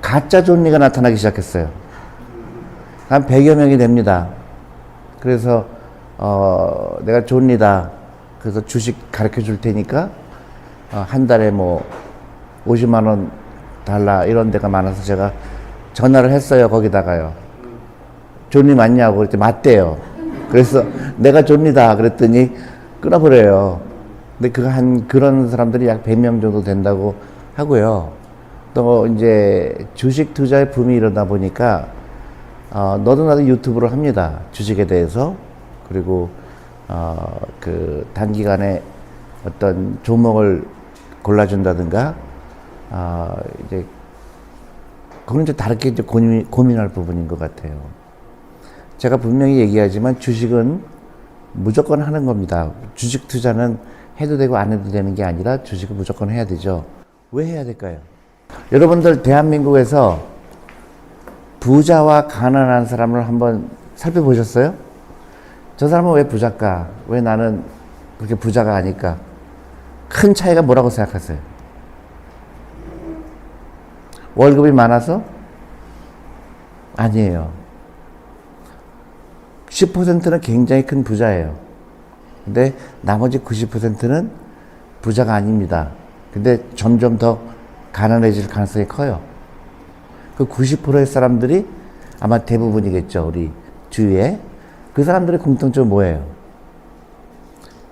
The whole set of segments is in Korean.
가짜 존니가 나타나기 시작했어요. 한 100여 명이 됩니다. 그래서 내가 존니다. 그래서 주식 가르쳐 줄 테니까 한 달에 뭐 50만 원 달라 이런 데가 많아서 제가 전화를 했어요. 거기다가요. 존니 맞냐고 그랬더니 맞대요. 그래서 내가 존니다 그랬더니 끊어버려요. 근데 그런 사람들이 약 100명 정도 된다고 하고요. 또 이제 주식 투자의 붐이 일어나 보니까 너도 나도 유튜브를 합니다. 주식에 대해서. 그리고 그 단기간에 어떤 종목을 골라준다든가 이제 그건 이제 다르게 이제 고민할 부분인 것 같아요. 제가 분명히 얘기하지만 주식은 무조건 하는 겁니다. 주식 투자는 해도 되고 안 해도 되는 게 아니라 주식은 무조건 해야 되죠. 왜 해야 될까요? 여러분들 대한민국에서 부자와 가난한 사람을 한번 살펴보셨어요? 저 사람은 왜 부자일까? 왜 나는 그렇게 부자가 아닐까? 큰 차이가 뭐라고 생각하세요? 월급이 많아서? 아니에요. 10%는 굉장히 큰 부자예요. 근데 나머지 90%는 부자가 아닙니다. 근데 점점 더 가난해질 가능성이 커요. 그 90%의 사람들이 아마 대부분이겠죠. 우리 주위에. 그 사람들의 공통점은 뭐예요?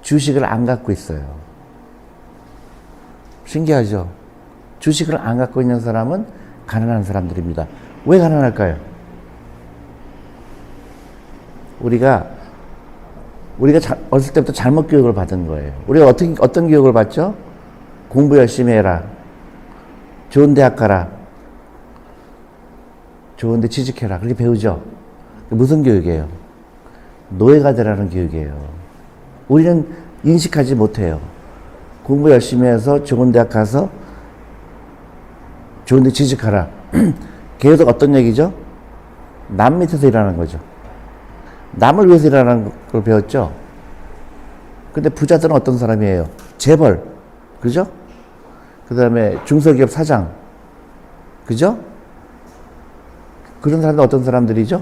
주식을 안 갖고 있어요. 신기하죠? 주식을 안 갖고 있는 사람은 가난한 사람들입니다. 왜 가난할까요? 우리가 어렸을 때부터 잘못 교육을 받은 거예요. 우리가 어떤 교육을 받죠? 공부 열심히 해라. 좋은 대학 가라. 좋은 데 취직해라. 그렇게 배우죠? 무슨 교육이에요? 노예가 되라는 교육이에요. 우리는 인식하지 못해요. 공부 열심히 해서 좋은 대학 가서 좋은 데 취직하라. 계속 어떤 얘기죠? 남 밑에서 일하는 거죠. 남을 위해서 일하는 걸 배웠죠? 근데 부자들은 어떤 사람이에요? 재벌. 그죠? 그 다음에 중소기업 사장. 그죠? 그런 사람들 어떤 사람들이죠?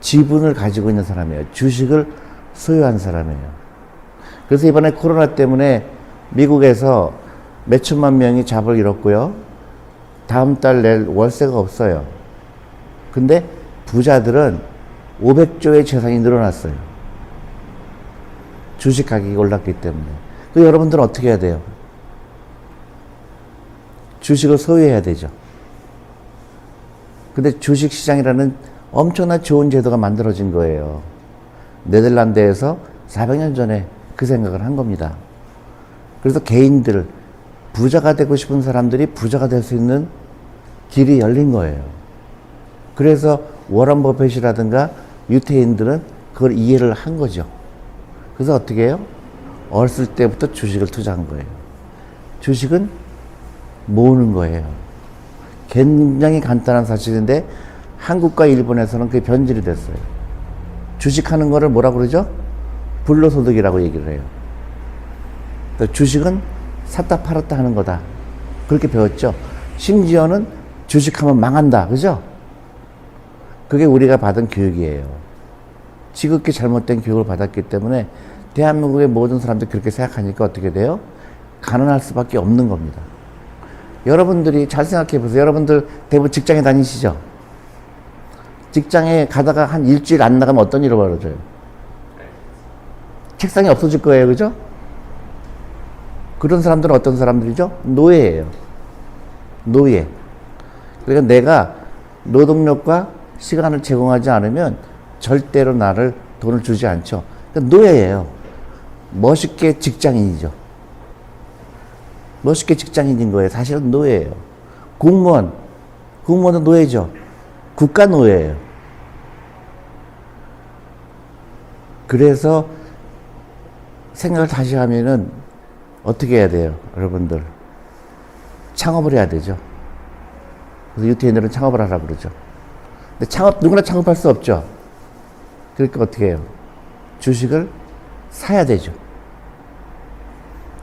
지분을 가지고 있는 사람이에요. 주식을 소유한 사람이에요. 그래서 이번에 코로나 때문에 미국에서 몇 천만 명이 잡을 잃었고요. 다음 달 낼 월세가 없어요. 근데 부자들은 500조의 재산이 늘어났어요. 주식 가격이 올랐기 때문에. 그 여러분들은 어떻게 해야 돼요? 주식을 소유해야 되죠. 근데 주식 시장이라는 엄청난 좋은 제도가 만들어진 거예요. 네덜란드에서 400년 전에 그 생각을 한 겁니다. 그래서 개인들, 부자가 되고 싶은 사람들이 부자가 될 수 있는 길이 열린 거예요. 그래서 워런 버핏이라든가 유태인들은 그걸 이해를 한 거죠. 그래서 어떻게 해요? 어렸을 때부터 주식을 투자한 거예요. 주식은 모으는 거예요. 굉장히 간단한 사실인데 한국과 일본에서는 그게 변질이 됐어요. 주식하는 거를 뭐라고 그러죠? 불로소득이라고 얘기를 해요. 그러니까 주식은 샀다 팔았다 하는 거다. 그렇게 배웠죠. 심지어는 주식하면 망한다. 그죠? 그게 우리가 받은 교육이에요. 지극히 잘못된 교육을 받았기 때문에 대한민국의 모든 사람들이 그렇게 생각하니까 어떻게 돼요? 가난할 수밖에 없는 겁니다. 여러분들이 잘 생각해 보세요. 여러분들 대부분 직장에 다니시죠? 직장에 가다가 한 일주일 안 나가면 어떤 일이 벌어져요? 책상이 없어질 거예요. 그죠? 그런 사람들은 어떤 사람들이죠? 노예예요. 노예. 그러니까 내가 노동력과 시간을 제공하지 않으면 절대로 나를 돈을 주지 않죠. 그러니까 노예예요. 멋있게 직장인이죠. 멋있게 직장인인 거예요. 사실은 노예예요. 공무원도 노예죠. 국가 노예예요. 그래서 생각을 다시 하면은 어떻게 해야 돼요, 여러분들? 창업을 해야 되죠. 그래서 유태인들은 창업을 하라고 그러죠. 근데 누구나 창업할 수 없죠. 그러니까 어떻게 해요? 주식을 사야 되죠.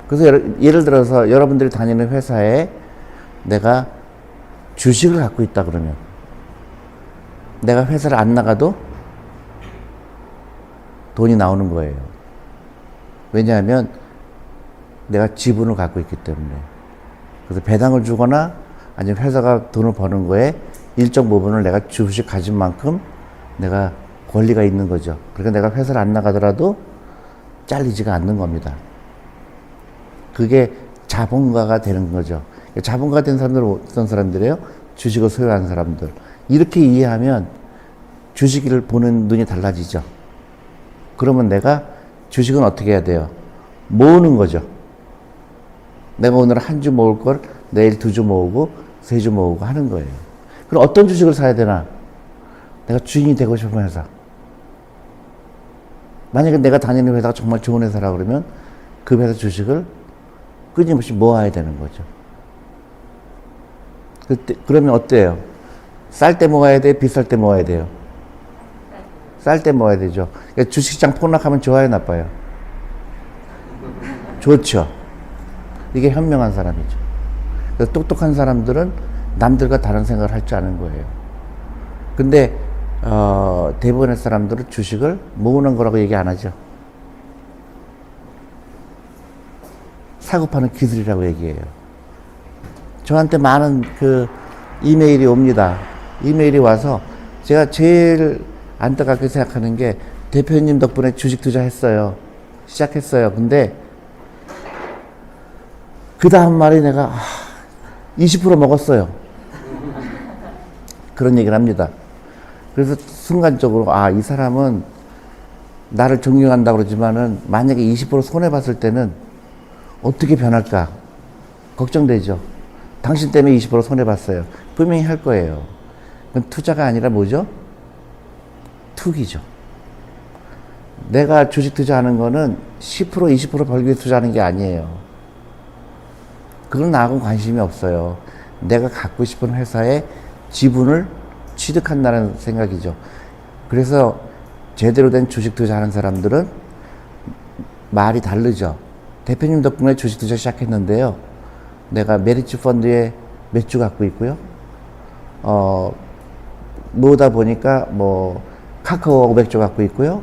그래서 예를 들어서 여러분들이 다니는 회사에 내가 주식을 갖고 있다 그러면 내가 회사를 안 나가도 돈이 나오는 거예요. 왜냐하면 내가 지분을 갖고 있기 때문에. 그래서 배당을 주거나 아니면 회사가 돈을 버는 거에 일정 부분을 내가 주식 가진 만큼 내가 권리가 있는 거죠. 그러니까 내가 회사를 안 나가더라도 잘리지가 않는 겁니다. 그게 자본가가 되는 거죠. 자본가 된 사람들은 어떤 사람들이에요? 주식을 소유한 사람들. 이렇게 이해하면 주식을 보는 눈이 달라지죠. 그러면 내가 주식은 어떻게 해야 돼요? 모으는 거죠. 내가 오늘 한 주 모을 걸 내일 2주 모으고 3주 모으고 하는 거예요. 그럼 어떤 주식을 사야 되나? 내가 주인이 되고 싶은 회사. 만약에 내가 다니는 회사가 정말 좋은 회사라 그러면 그 회사 주식을 끊임없이 모아야 되는 거죠. 그러면 어때요? 쌀 때 모아야 돼요? 비쌀 때 모아야 돼요? 쌀 때 모아야 되죠. 그러니까 주식시장 폭락하면 좋아요, 나빠요? 좋죠. 이게 현명한 사람이죠. 그래서 똑똑한 사람들은 남들과 다른 생각을 할 줄 아는 거예요. 근데 대부분의 사람들은 주식을 모으는 거라고 얘기 안 하죠. 사고 파는 기술이라고 얘기해요. 저한테 많은 이메일이 옵니다. 이메일이 와서 제가 제일 안타깝게 생각하는 게 대표님 덕분에 주식 투자했어요. 시작했어요. 근데 그 다음 말이 내가 20% 먹었어요. 그런 얘기를 합니다. 그래서 순간적으로 이 사람은 나를 존경한다고 그러지만은 만약에 20% 손해봤을 때는 어떻게 변할까 걱정되죠. 당신 때문에 20% 손해봤어요. 분명히 할 거예요. 그건 투자가 아니라 뭐죠? 투기죠. 내가 주식 투자하는 거는 10% 20% 벌기 위해 투자하는 게 아니에요. 그건 나하고는 관심이 없어요. 내가 갖고 싶은 회사의 지분을 취득한다는 생각이죠. 그래서 제대로 된 주식 투자하는 사람들은 말이 다르죠. 대표님 덕분에 주식 투자 시작했는데요. 내가 메리츠 펀드에 몇 주 갖고 있고요. 모으다 보니까 카카오 500주 갖고 있고요.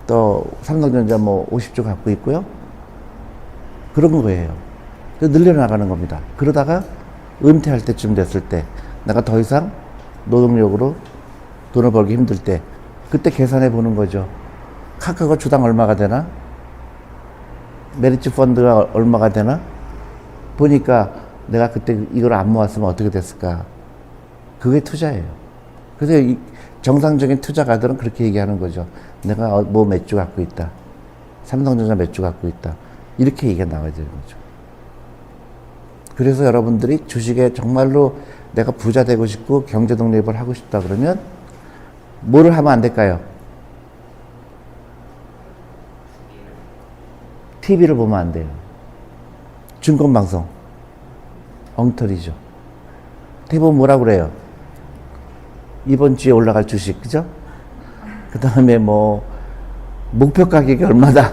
또 삼성전자 50주 갖고 있고요. 그런 거예요. 늘려나가는 겁니다. 그러다가 은퇴할 때쯤 됐을 때 내가 더 이상 노동력으로 돈을 벌기 힘들 때 그때 계산해 보는 거죠. 카카오가 주당 얼마가 되나? 메리츠 펀드가 얼마가 되나? 보니까 내가 그때 이걸 안 모았으면 어떻게 됐을까? 그게 투자예요. 그래서 정상적인 투자가들은 그렇게 얘기하는 거죠. 내가 몇 주 갖고 있다. 삼성전자 몇 주 갖고 있다. 이렇게 얘기가 나와야 되는 거죠. 그래서 여러분들이 주식에 정말로 내가 부자 되고 싶고 경제 독립을 하고 싶다 그러면 뭐를 하면 안 될까요? TV를 보면 안 돼요. 증권방송. 엉터리죠. TV 보면 뭐라고 그래요? 이번 주에 올라갈 주식, 그죠? 그 다음에 목표 가격이 얼마다?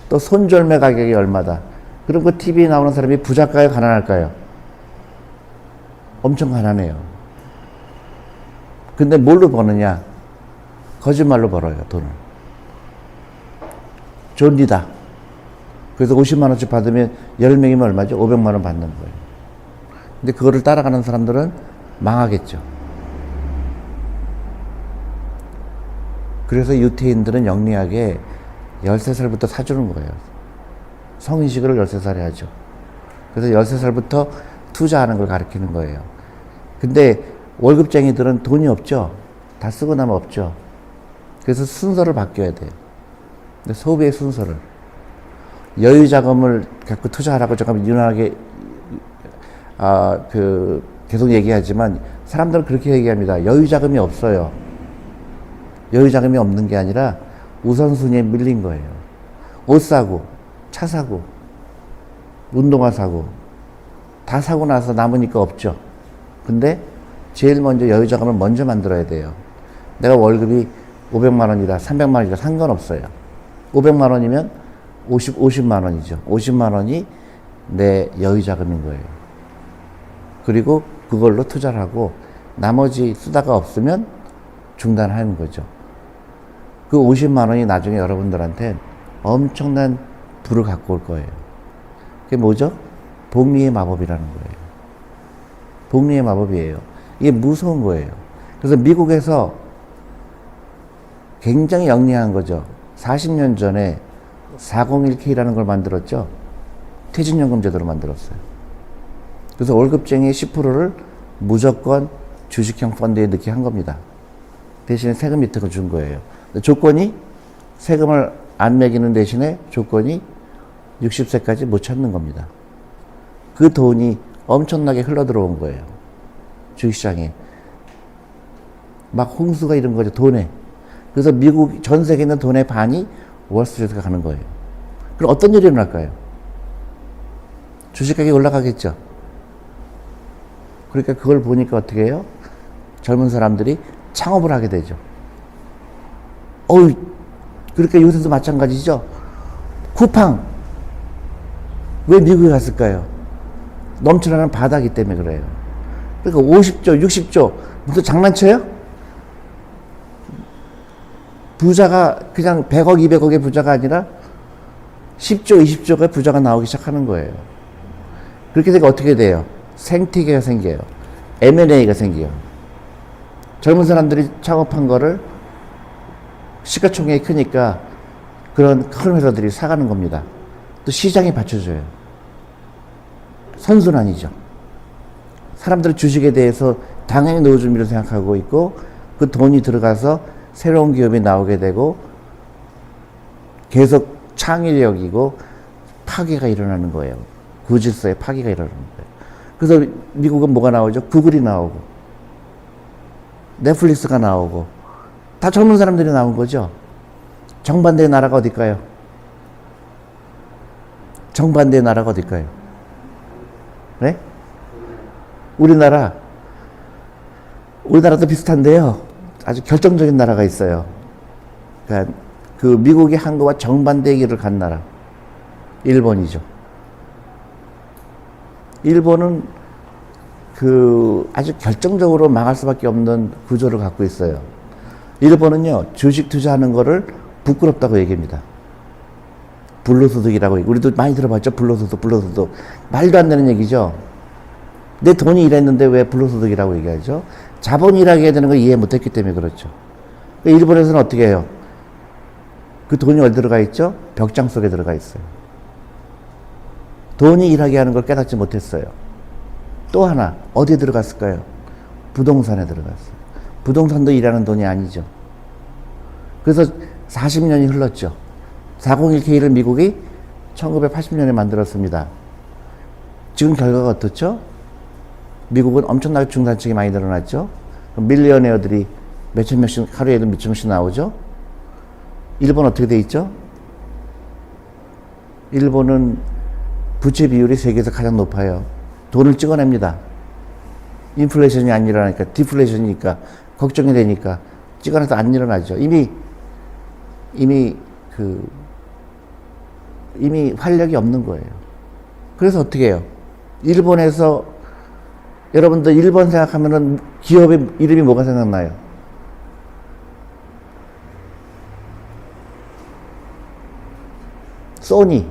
또 손절매 가격이 얼마다? 그럼 그 TV에 나오는 사람이 부자일까요? 가난할까요? 엄청 가난해요. 근데 뭘로 버느냐? 거짓말로 벌어요, 돈을. 존리다. 그래서 50만 원씩 받으면 10명이면 얼마죠? 500만 원 받는 거예요. 근데 그거를 따라가는 사람들은 망하겠죠. 그래서 유태인들은 영리하게 13살부터 사주는 거예요. 성인식을 13살에 하죠. 그래서 13살부터 투자하는 걸 가르치는 거예요. 근데 월급쟁이들은 돈이 없죠. 다 쓰고 나면 없죠. 그래서 순서를 바뀌어야 돼요. 근데 소비의 순서를. 여유자금을 갖고 투자하라고 제가 유난하게 계속 얘기하지만 사람들은 그렇게 얘기합니다. 여유자금이 없어요. 여유자금이 없는 게 아니라 우선순위에 밀린 거예요. 옷 사고, 차 사고, 운동화 사고, 다 사고 나서 남으니까 없죠. 근데 제일 먼저 여유자금을 먼저 만들어야 돼요. 내가 월급이 500만 원이다, 300만 원이다 상관없어요. 500만 원이면 50만 원이죠. 50만 원이 내 여유자금인 거예요. 그리고 그걸로 투자를 하고 나머지 쓰다가 없으면 중단하는 거죠. 그 50만 원이 나중에 여러분들한테 엄청난 부를 갖고 올 거예요. 그게 뭐죠? 복리의 마법이라는 거예요. 복리의 마법이에요. 이게 무서운 거예요. 그래서 미국에서 굉장히 영리한 거죠. 40년 전에 401k라는 걸 만들었죠. 퇴직연금 제도로 만들었어요. 그래서 월급쟁이 10%를 무조건 주식형 펀드에 넣게 한 겁니다. 대신에 세금 혜택을 준 거예요. 조건이 세금을 안 매기는 대신에 조건이 60세까지 못 찾는 겁니다. 그 돈이 엄청나게 흘러 들어온 거예요. 주식시장에. 막 홍수가 이런 거죠. 돈에. 그래서 미국 전 세계에 있는 돈의 반이 월스트리트가 가는 거예요. 그럼 어떤 일이 일어날까요? 주식 가격이 올라가겠죠. 그러니까 그걸 보니까 어떻게 해요? 젊은 사람들이 창업을 하게 되죠. 그러니까 요새도 마찬가지죠. 쿠팡. 왜 미국에 갔을까요? 넘쳐나는 바다기 때문에 그래요. 그러니까 50조, 60조. 무슨 장난쳐요? 부자가 그냥 100억, 200억의 부자가 아니라 10조, 20조가 부자가 나오기 시작하는 거예요. 그렇게 되니까 어떻게 돼요? 생태계가 생겨요. M&A가 생겨요. 젊은 사람들이 창업한 거를 시가총액이 크니까 그런 큰 회사들이 사가는 겁니다. 또 시장이 받쳐줘요. 선순환이죠. 사람들은 주식에 대해서 당연히 노후준비를 생각하고 있고 그 돈이 들어가서 새로운 기업이 나오게 되고 계속 창의력이고 파괴가 일어나는 거예요. 구질서의 파괴가 일어나는 거예요. 그래서 미국은 뭐가 나오죠? 구글이 나오고 넷플릭스가 나오고 다 젊은 사람들이 나온 거죠. 정반대의 나라가 어딜까요? 정반대의 나라가 어딜까요? 네? 우리나라도 비슷한데요. 아주 결정적인 나라가 있어요. 그러니까 그 미국이 한국과 정반대의 길을 간 나라. 일본이죠. 일본은 그 아주 결정적으로 망할 수밖에 없는 구조를 갖고 있어요. 일본은요, 주식 투자하는 거를 부끄럽다고 얘기합니다. 불로소득이라고, 우리도 많이 들어봤죠? 불로소득. 말도 안 되는 얘기죠? 내 돈이 일했는데 왜 불로소득이라고 얘기하죠? 자본이 일하게 해야 되는 걸 이해 못 했기 때문에 그렇죠. 일본에서는 어떻게 해요? 그 돈이 어디 들어가 있죠? 벽장 속에 들어가 있어요. 돈이 일하게 하는 걸 깨닫지 못했어요. 또 하나, 어디에 들어갔을까요? 부동산에 들어갔어요. 부동산도 일하는 돈이 아니죠. 그래서 40년이 흘렀죠. 401k를 미국이 1980년에 만들었습니다. 지금 결과가 어떻죠? 미국은 엄청나게 중산층이 많이 늘어났죠. 밀리어네어들이 몇천 명씩, 하루에도 몇천 명씩 나오죠. 일본 어떻게 돼 있죠? 일본은 부채 비율이 세계에서 가장 높아요. 돈을 찍어냅니다. 인플레이션이 안 일어나니까, 디플레이션이니까, 걱정이 되니까, 찍어내서 안 일어나죠. 이미 활력이 없는 거예요. 그래서 어떻게 해요? 일본에서, 여러분들 일본 생각하면은 기업의 이름이 뭐가 생각나요? 소니.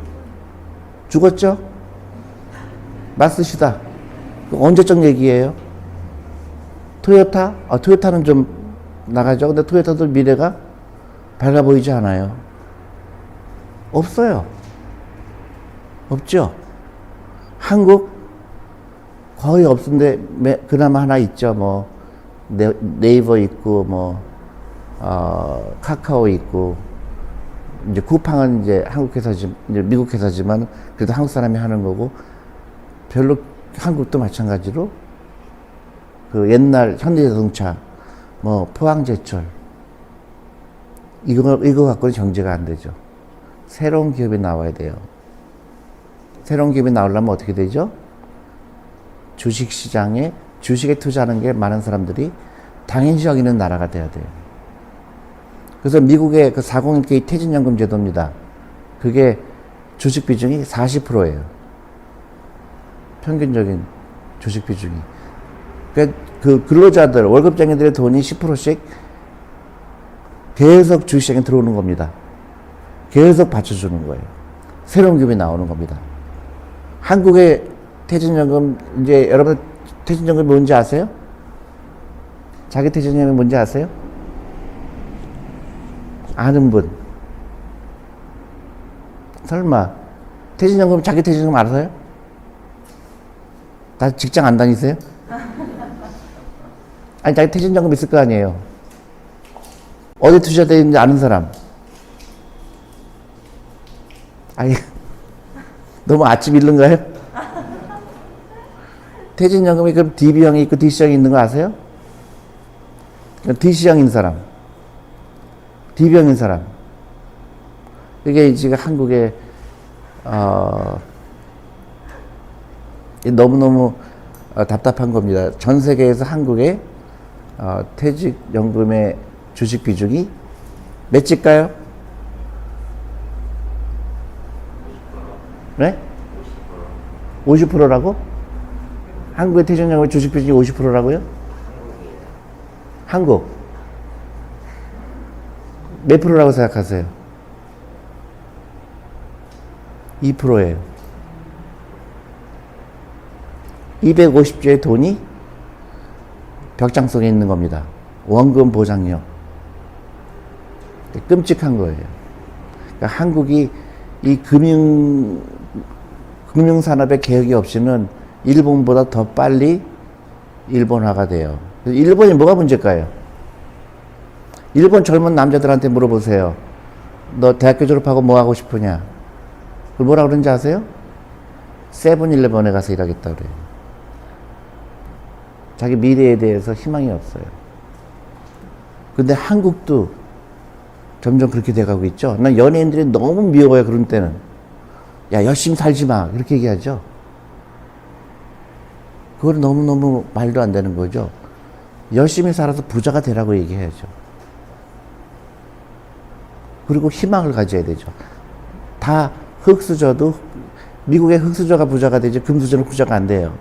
죽었죠? 마쓰시다. 언제적 얘기예요? 토요타? 토요타는 좀 나가죠. 근데 토요타도 미래가 밝아 보이지 않아요. 없어요. 없죠? 한국 거의 없는데 그나마 하나 있죠. 뭐 네이버 있고 카카오 있고 이제 쿠팡은 이제 한국 회사지, 이제 미국 회사지만 그래도 한국 사람이 하는 거고 별로 한국도 마찬가지로 그 옛날 현대자동차, 포항제철 이거 갖고는 경제가 안 되죠. 새로운 기업이 나와야 돼요. 새로운 기업이 나오려면 어떻게 되죠? 주식시장에 주식에 투자하는 게 많은 사람들이 당연시 여기는 나라가 돼야 돼요. 그래서 미국의 그 401k 퇴직연금 제도입니다. 그게 주식 비중이 40%예요. 평균적인 주식 비중이. 그러니까 그 근로자들, 월급쟁이들의 돈이 10%씩 계속 주식시장에 들어오는 겁니다. 계속 받쳐주는 거예요. 새로운 기업이 나오는 겁니다. 한국의 퇴직연금, 이제 여러분 퇴직연금이 뭔지 아세요? 자기 퇴직연금이 뭔지 아세요? 아는 분? 설마 퇴직연금, 자기 퇴직연금 알아서요? 다 직장 안 다니세요? 아니, 자기 퇴직연금 있을 거 아니에요. 어디 투자되어 있는지 아는 사람? 아니, 너무 아침 일른가요? 퇴직연금이 그럼 DB형이 있고 DC형이 있는 거 아세요? DC형인 사람, DB형인 사람. 이게 지금 한국의 너무너무 답답한 겁니다. 전 세계에서 한국의 퇴직연금의 주식 비중이 몇일까요? 네? 50%라고? 한국의 퇴직연금의 주식 비중이 50%라고요? 한국 몇 프로라고 생각하세요? 2%예요. 250조의 돈이 벽장 속에 있는 겁니다. 원금 보장력. 끔찍한 거예요. 그러니까 한국이 이 금융산업의 개혁이 없이는 일본보다 더 빨리 일본화가 돼요. 일본이 뭐가 문제일까요? 일본 젊은 남자들한테 물어보세요. 너 대학교 졸업하고 뭐 하고 싶으냐? 그걸 뭐라 그러는지 아세요? 세븐일레븐에 가서 일하겠다 그래요. 자기 미래에 대해서 희망이 없어요. 근데 한국도 점점 그렇게 돼가고 있죠. 난 연예인들이 너무 미워요, 그런 때는. 야, 열심히 살지 마. 그렇게 얘기하죠. 그건 너무너무 말도 안 되는 거죠. 열심히 살아서 부자가 되라고 얘기해야죠. 그리고 희망을 가져야 되죠. 다 흙수저도, 미국의 흙수저가 부자가 되지 금수저는 부자가 안 돼요.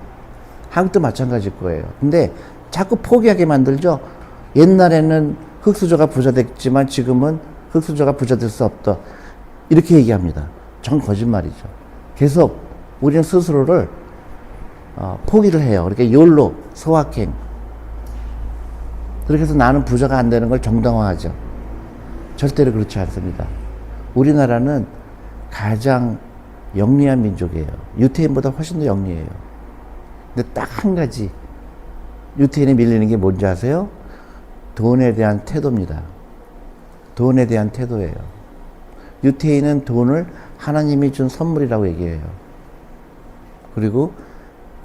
한국도 마찬가지일 거예요. 근데 자꾸 포기하게 만들죠. 옛날에는 흙수저가 부자 됐지만 지금은 흙수저가 부자 될 수 없다. 이렇게 얘기합니다. 전 거짓말이죠. 계속 우리는 스스로를 포기를 해요. 그러니까 욜로, 소확행. 그렇게 해서 나는 부자가 안 되는 걸 정당화하죠. 절대로 그렇지 않습니다. 우리나라는 가장 영리한 민족이에요. 유태인보다 훨씬 더 영리해요. 근데 딱 한 가지 유태인에 밀리는 게 뭔지 아세요? 돈에 대한 태도입니다. 돈에 대한 태도예요. 유태인은 돈을 하나님이 준 선물이라고 얘기해요. 그리고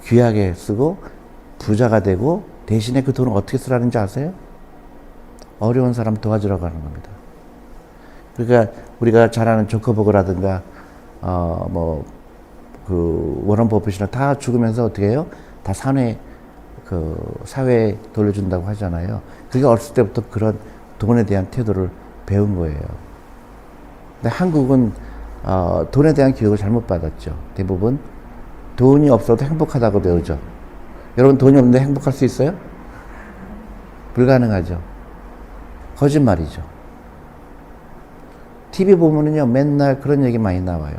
귀하게 쓰고 부자가 되고 대신에 그 돈을 어떻게 쓰라는지 아세요? 어려운 사람 도와주러 가는 겁니다. 그러니까 우리가 잘 아는 조커버그라든가 워런 버핏이나 다 죽으면서 어떻게 해요? 다 사회에 돌려준다고 하잖아요. 그게 어렸을 때부터 그런 돈에 대한 태도를 배운 거예요. 근데 한국은 돈에 대한 교육을 잘못 받았죠. 대부분 돈이 없어도 행복하다고 배우죠. 여러분 돈이 없는데 행복할 수 있어요? 불가능하죠. 거짓말이죠. TV 보면은요 맨날 그런 얘기 많이 나와요.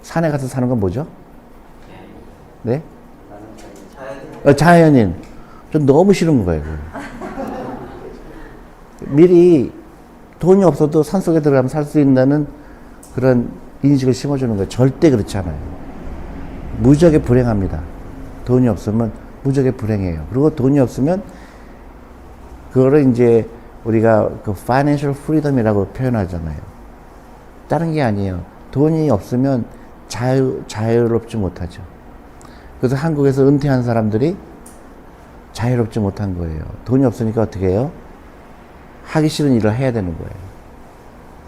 산에 가서 사는 건 뭐죠? 네? 자연인. 전 너무 싫은 거예요. 미리 돈이 없어도 산속에 들어가면 살 수 있다는 그런 인식을 심어주는 거예요. 절대 그렇지 않아요. 무지하게 불행합니다. 돈이 없으면 무지하게 불행해요. 그리고 돈이 없으면 그거를 이제 우리가 그 financial freedom이라고 표현하잖아요. 다른 게 아니에요. 돈이 없으면 자유롭지 못하죠. 그래서 한국에서 은퇴한 사람들이 자유롭지 못한 거예요. 돈이 없으니까 어떻게 해요? 하기 싫은 일을 해야 되는 거예요.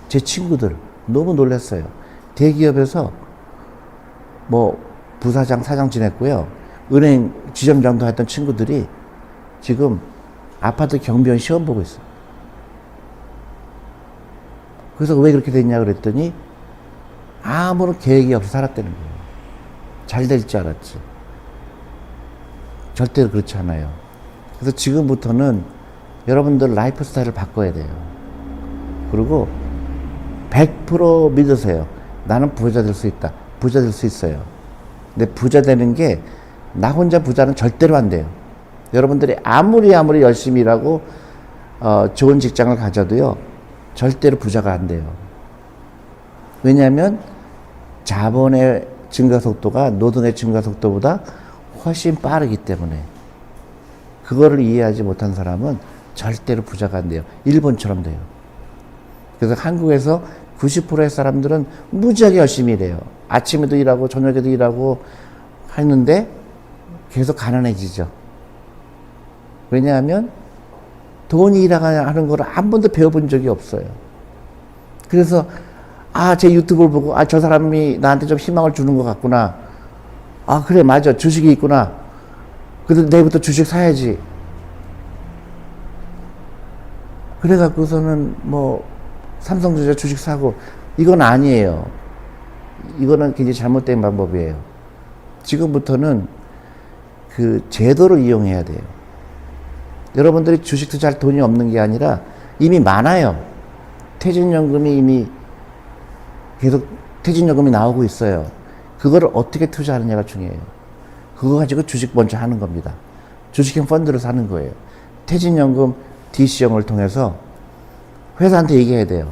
제 친구들 너무 놀랐어요. 대기업에서 부사장, 사장 지냈고요. 은행 지점장도 했던 친구들이 지금 아파트 경비원 시험 보고 있어요. 그래서 왜 그렇게 됐냐 그랬더니 아무런 계획이 없어 살았다는 거예요. 잘 될 줄 알았지. 절대로 그렇지 않아요. 그래서 지금부터는 여러분들 라이프 스타일을 바꿔야 돼요. 그리고 100% 믿으세요. 나는 부자 될 수 있다. 부자 될 수 있어요. 근데 부자 되는 게 나 혼자 부자는 절대로 안 돼요. 여러분들이 아무리 열심히 일하고 좋은 직장을 가져도요, 절대로 부자가 안 돼요. 왜냐하면 자본의 증가 속도가 노동의 증가 속도보다 훨씬 빠르기 때문에. 그거를 이해하지 못한 사람은 절대로 부자가 안 돼요. 일본처럼 돼요. 그래서 한국에서 90%의 사람들은 무지하게 열심히 일해요. 아침에도 일하고 저녁에도 일하고 하는데 계속 가난해지죠. 왜냐하면 돈이 일하는 걸 한 번도 배워본 적이 없어요. 그래서 제 유튜브를 보고 저 사람이 나한테 좀 희망을 주는 것 같구나. 그래 맞아 주식이 있구나. 그래서 내일부터 주식 사야지. 그래갖고서는 뭐 삼성전자 주식 사고, 이건 아니에요. 이거는 굉장히 잘못된 방법이에요. 지금부터는 그 제도를 이용해야 돼요. 여러분들이 주식 투자할 돈이 없는 게 아니라 이미 많아요. 퇴직연금이 이미 계속 퇴직연금이 나오고 있어요. 그거를 어떻게 투자하느냐가 중요해요. 그거 가지고 주식 먼저 하는 겁니다. 주식형 펀드를 사는 거예요. 퇴직연금 DC형을 통해서 회사한테 얘기해야 돼요.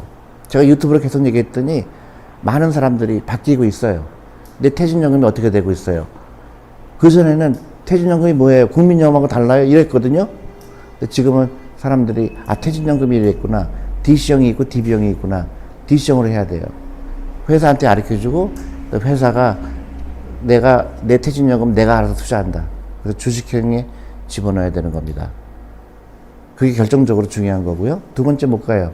제가 유튜브로 계속 얘기했더니 많은 사람들이 바뀌고 있어요. 내 퇴직연금이 어떻게 되고 있어요. 그전에는 퇴직연금이 뭐예요? 국민연금하고 달라요? 이랬거든요. 근데 지금은 사람들이 퇴직연금이 이랬구나. DC형이 있고 DB형이 있구나. DC형으로 해야 돼요. 회사한테 가르쳐주고 회사가 내 퇴직연금 내가 알아서 투자한다. 그래서 주식형에 집어넣어야 되는 겁니다. 그게 결정적으로 중요한 거고요. 두 번째 뭘까요?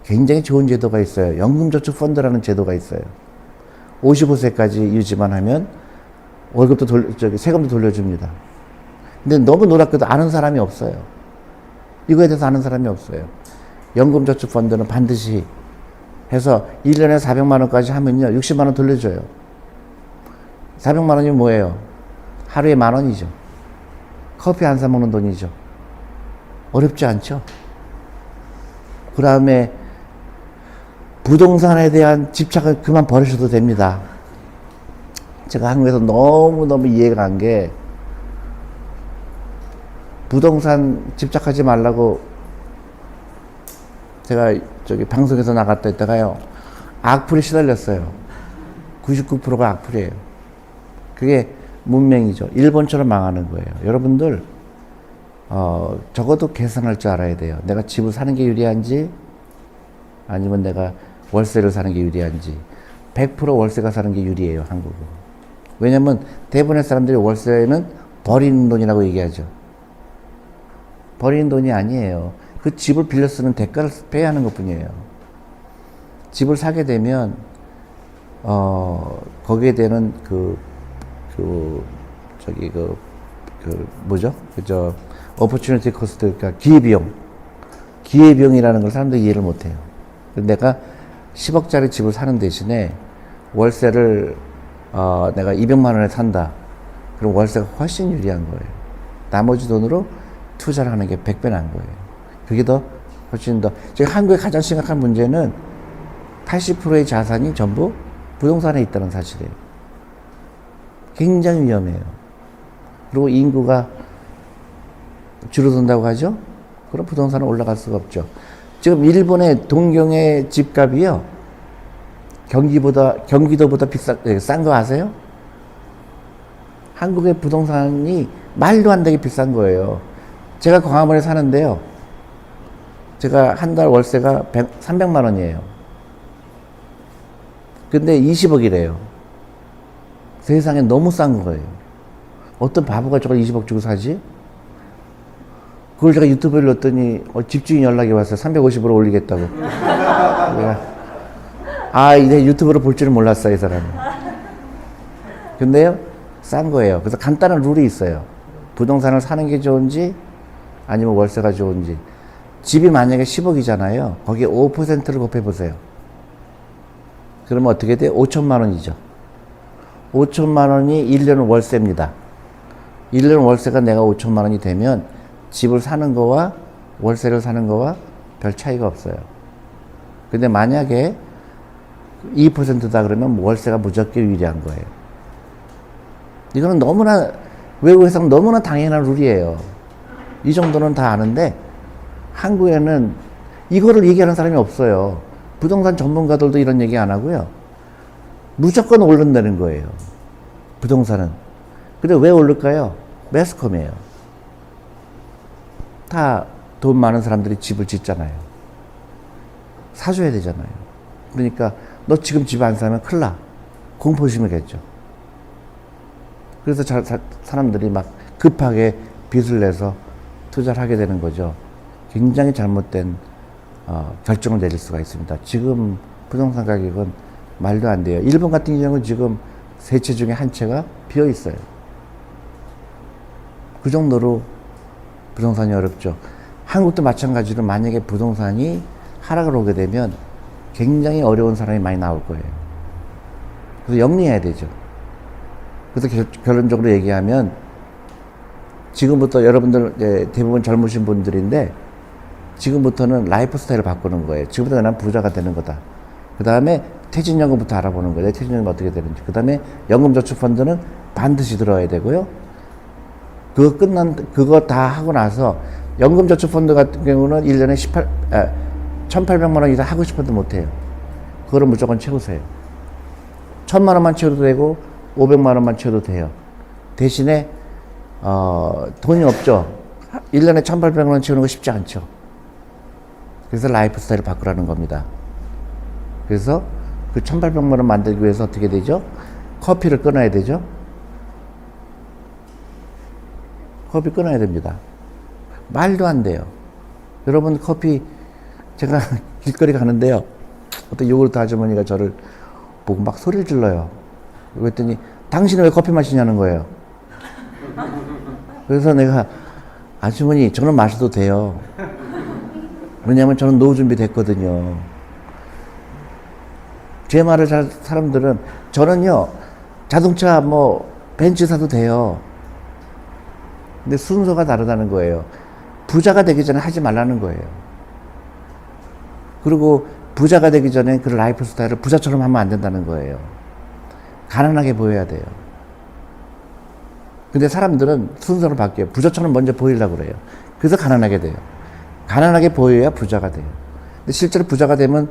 굉장히 좋은 제도가 있어요. 연금저축펀드라는 제도가 있어요. 55세까지 유지만 하면 월급도 세금도 돌려줍니다. 근데 너무 놀랍게도 아는 사람이 없어요. 이거에 대해서 아는 사람이 없어요. 연금저축펀드는 반드시 해서 1년에 400만 원까지 하면요, 60만 원 돌려줘요. 400만 원이 뭐예요? 하루에 10,000원이죠. 커피 안 사 먹는 돈이죠. 어렵지 않죠? 그 다음에 부동산에 대한 집착을 그만 버리셔도 됩니다. 제가 한국에서 너무너무 이해가 간 게, 부동산 집착하지 말라고 제가 방송에서 나갔다 했다가요, 악플이 시달렸어요. 99%가 악플이에요. 그게 문맹이죠. 일본처럼 망하는 거예요. 여러분들 적어도 계산할 줄 알아야 돼요. 내가 집을 사는 게 유리한지 아니면 내가 월세를 사는 게 유리한지. 100% 월세가 사는 게 유리해요, 한국은. 왜냐면 대부분의 사람들이 월세는 버리는 돈이라고 얘기하죠. 버리는 돈이 아니에요. 그 집을 빌려 쓰는 대가를 빼야 하는 것 뿐이에요. 집을 사게 되면 거기에 대한 opportunity cost, 그러니까 기회비용이라는 걸 사람들이 이해를 못 해요. 내가 10억짜리 집을 사는 대신에 월세를 내가 200만 원에 산다. 그럼 월세가 훨씬 유리한 거예요. 나머지 돈으로 투자를 하는 게 100배 난 거예요. 그게 훨씬 더. 지금 한국의 가장 심각한 문제는 80%의 자산이 전부 부동산에 있다는 사실이에요. 굉장히 위험해요. 그리고 인구가 줄어든다고 하죠? 그럼 부동산은 올라갈 수가 없죠. 지금 일본의 동경의 집값이요, 경기도보다 싼 거 아세요? 한국의 부동산이 말도 안 되게 비싼 거예요. 제가 광화문에 사는데요, 제가 한 달 월세가 300만 원이에요. 근데 20억이래요. 세상에 너무 싼 거예요. 어떤 바보가 저걸 20억 주고 사지? 그걸 제가 유튜브에 넣었더니 집주인 연락이 왔어요. 350으로 올리겠다고. 내가 내 유튜브로 볼 줄은 몰랐어, 이 사람이. 근데요, 싼 거예요. 그래서 간단한 룰이 있어요. 부동산을 사는 게 좋은지 아니면 월세가 좋은지. 집이 만약에 10억이잖아요. 거기에 5%를 곱해보세요. 그러면 어떻게 돼요? 5천만 원이죠. 5천만 원이 1년 월세입니다. 1년 월세가 내가 5천만 원이 되면 집을 사는 거와 월세를 사는 거와 별 차이가 없어요. 근데 만약에 2%다 그러면 월세가 무조건 유리한 거예요. 이거는 너무나 외국에서는 너무나 당연한 룰이에요. 이 정도는 다 아는데 한국에는 이거를 얘기하는 사람이 없어요. 부동산 전문가들도 이런 얘기 안 하고요. 무조건 오른다는 거예요. 부동산은. 근데 왜 오를까요? 매스컴이에요. 다 돈 많은 사람들이 집을 짓잖아요. 사줘야 되잖아요. 그러니까 너 지금 집 안 사면 큰일 나. 공포 심하겠죠. 그래서 사람들이 막 급하게 빚을 내서 투자를 하게 되는 거죠. 굉장히 잘못된 결정을 내릴 수가 있습니다. 지금 부동산 가격은 말도 안 돼요. 일본 같은 경우는 지금 세 채 중에 한 채가 비어 있어요. 그 정도로 부동산이 어렵죠. 한국도 마찬가지로 만약에 부동산이 하락을 오게 되면 굉장히 어려운 사람이 많이 나올 거예요. 그래서 영리해야 되죠. 그래서 결론적으로 얘기하면 지금부터 여러분들 대부분 젊으신 분들인데 지금부터는 라이프 스타일을 바꾸는 거예요. 지금부터 난 부자가 되는 거다. 그 다음에 퇴직연금부터 알아보는 거예요. 퇴직연금이 어떻게 되는지. 그 다음에 연금저축펀드는 반드시 들어야 되고요. 그거 다 하고 나서 연금저축펀드 같은 경우는 1년에 1,800만 원 이상 하고 싶어도 못해요. 그거를 무조건 채우세요. 1,000만 원만 채워도 되고 500만 원만 채워도 돼요. 대신에 돈이 없죠. 1년에 1,800만 원 채우는 거 쉽지 않죠. 그래서 라이프 스타일을 바꾸라는 겁니다. 그래서 그 1,800만 원 만들기 위해서 어떻게 되죠? 커피를 끊어야 되죠. 커피 끊어야 됩니다. 말도 안 돼요. 여러분 커피 제가 길거리 가는데요. 어떤 요구르트 아주머니가 저를 보고 막 소리를 질러요. 그랬더니 당신은 왜 커피 마시냐는 거예요. 그래서 내가 아주머니 저는 마셔도 돼요. 왜냐하면 저는 노후 준비 됐거든요. 제 말을 잘 사람들은 저는요 자동차 뭐 벤츠 사도 돼요. 근데 순서가 다르다는 거예요. 부자가 되기 전에 하지 말라는 거예요. 그리고 부자가 되기 전에 그 라이프 스타일을 부자처럼 하면 안 된다는 거예요. 가난하게 보여야 돼요. 근데 사람들은 순서를 바뀌어요. 부자처럼 먼저 보이려고 그래요. 그래서 가난하게 돼요. 가난하게 보여야 부자가 돼요. 근데 실제로 부자가 되면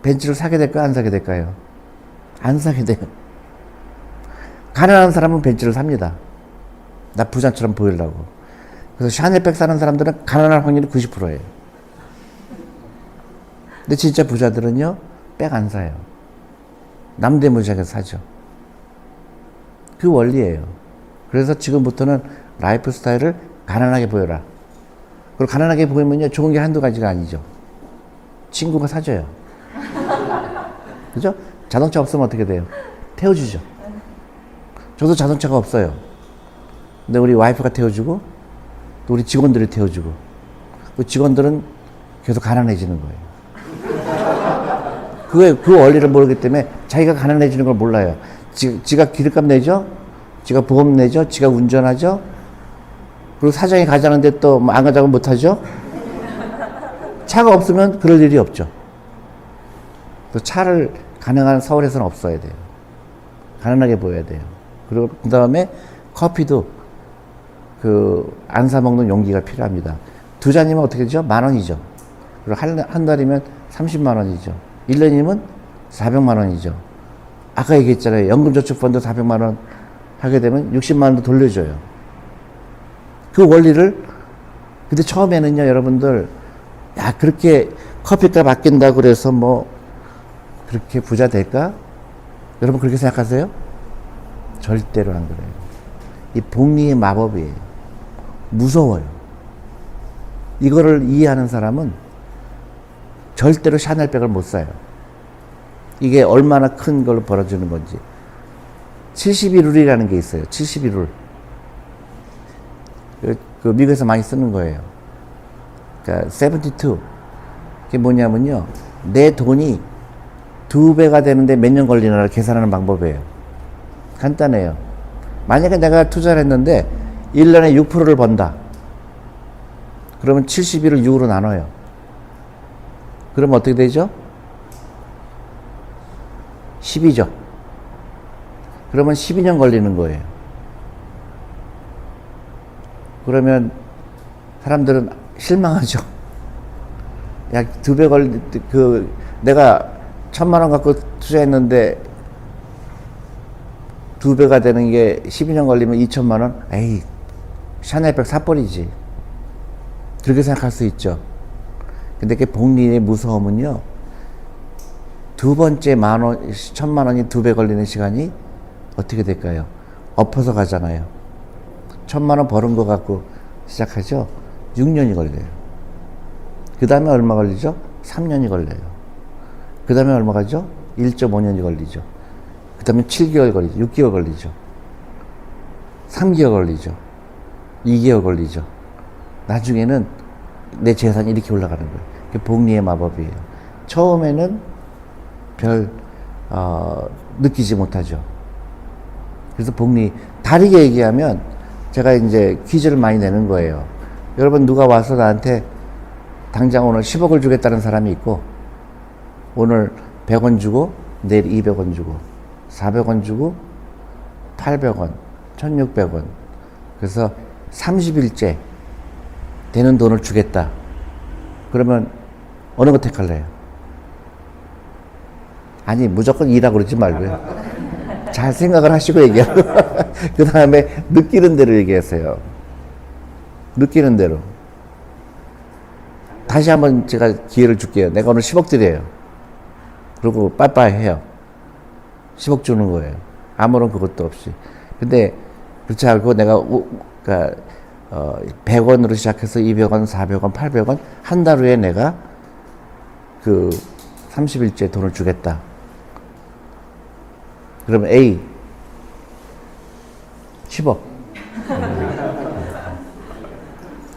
벤츠를 사게 될까요? 안 사게 될까요? 안 사게 돼요. 가난한 사람은 벤츠를 삽니다. 나 부자처럼 보이려고. 그래서 샤넬백 사는 사람들은 가난할 확률이 90%예요. 근데 진짜 부자들은요, 백 안 사요. 남대문시장에서 사죠. 그 원리예요. 그래서 지금부터는 라이프 스타일을 가난하게 보여라. 그리고 가난하게 보이면요, 좋은 게 한두 가지가 아니죠. 친구가 사줘요. 그죠? 자동차 없으면 어떻게 돼요? 태워주죠. 저도 자동차가 없어요. 근데 우리 와이프가 태워주고, 또 우리 직원들이 태워주고, 그 직원들은 계속 가난해지는 거예요. 그 원리를 모르기 때문에 자기가 가난해지는 걸 몰라요. 지가 기름값 내죠? 지가 보험 내죠? 지가 운전하죠? 그리고 사장이 가자는데 또 안 가자고 못하죠? 차가 없으면 그럴 일이 없죠. 또 차를 가능한 서울에서는 없어야 돼요. 가난하게 보여야 돼요. 그리고 그 다음에 커피도 안 사먹는 용기가 필요합니다. 두 잔이면 어떻게 되죠? 10,000원이죠. 그리고 한 달이면 30만 원이죠. 1년이면 400만 원이죠. 아까 얘기했잖아요. 연금저축펀드 400만 원 하게 되면 60만 원도 돌려줘요. 그 원리를, 근데 처음에는요, 여러분들, 야, 그렇게 커피값 아낀다고 그래서 뭐, 그렇게 부자 될까? 여러분 그렇게 생각하세요? 절대로 안 그래요. 이 복리의 마법이에요. 무서워요. 이거를 이해하는 사람은 절대로 샤넬백을 못 사요. 이게 얼마나 큰 걸로 벌어지는 건지. 71룰이라는 게 있어요. 71룰. 그 미국에서 많이 쓰는 거예요. 그러니까 72. 그게 뭐냐면요. 내 돈이 2배가 되는데 몇 년 걸리나를 계산하는 방법이에요. 간단해요. 만약에 내가 투자를 했는데 1년에 6%를 번다. 그러면 71을 6으로 나눠요. 그러면 어떻게 되죠? 10이죠. 그러면 12년 걸리는 거예요. 그러면 사람들은 실망하죠. 야, 2배 내가 1,000만 원 갖고 투자했는데 2배가 되는 게 12년 걸리면 2천만 원? 에이, 샤넬백 사버리지. 그렇게 생각할 수 있죠. 근데 그 복리의 무서움은요, 두 번째 1,000만 원이 2배 걸리는 시간이 어떻게 될까요? 엎어서 가잖아요. 1,000만 원 버는 거 갖고 시작하죠? 6년이 걸려요. 그 다음에 얼마 걸리죠? 3년이 걸려요. 그 다음에 얼마 가죠? 1.5년이 걸리죠. 그 다음에 7개월 걸리죠. 6개월 걸리죠. 3개월 걸리죠. 2개월 걸리죠. 나중에는 내 재산이 이렇게 올라가는 거예요. 그게 복리의 마법이에요. 처음에는 느끼지 못하죠. 그래서 복리, 다르게 얘기하면 제가 이제 퀴즈를 많이 내는 거예요. 여러분, 누가 와서 나한테 당장 오늘 10억을 주겠다는 사람이 있고, 오늘 100원 주고, 내일 200원 주고, 400원 주고, 800원, 1600원. 그래서 30일째 되는 돈을 주겠다. 그러면 어느 거 택할래요? 아니, 무조건 이라고 그러지 말고요. 잘 생각을 하시고 얘기하고 그 다음에 느끼는 대로 얘기하세요. 느끼는 대로. 다시 한번 제가 기회를 줄게요. 내가 오늘 10억 드려요. 그리고 빠빠이 해요. 10억 주는 거예요. 아무런 그것도 없이. 근데 그렇지 않고 내가 그러니까 100원으로 시작해서 200원, 400원, 800원 한 달 후에 내가 그 30일째 돈을 주겠다. 그러면 A 10억.